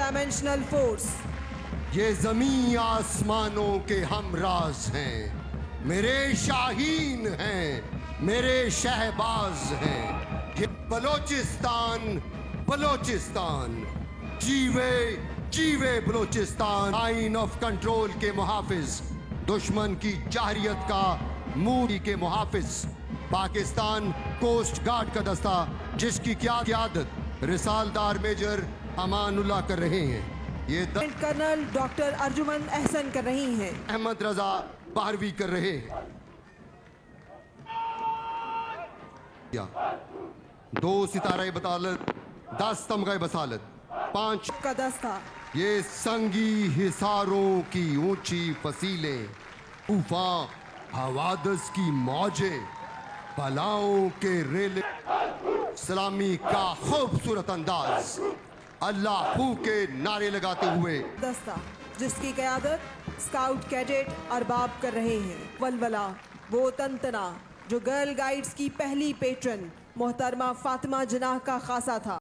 Dimensional force. ये जमीन आसमानों के हमराज हैं, मेरे शाहीन हैं, मेरे शहबाज हैं। ये बलोचिस्तान, बलोचिस्तान, जीवे जीवे बलोचिस्तान। लाइन ऑफ कंट्रोल के मुहाफिज, दुश्मन की जाहरियत का मूडी के मुहाफिज, पाकिस्तान कोस्ट गार्ड का दस्ता जिसकी क़यादत रिसालदार मेजर अमानुल्लाह कर रहे हैं। ये कर्नल डॉक्टर अर्जुमंद अहसन कर रही हैं। अहमद रजा 12वीं कर रहे हैं। 2 सितारा बतालत, 10 तमगा बसालत, 5 का दस्ता। ये संगी हिसारों की ऊंची फसीलें, तूफान हवादस की मौजें, बलाओं के रेले, सलामी का खूबसूरत अंदाज, अल्लाह के नारे लगाते हुए दस्ता जिसकी क़यादत स्काउट कैडेट अरबाब कर रहे हैं। वलवला वो तंतना जो गर्ल गाइड्स की पहली पेट्रन मोहतरमा फातिमा जनाह का खासा था।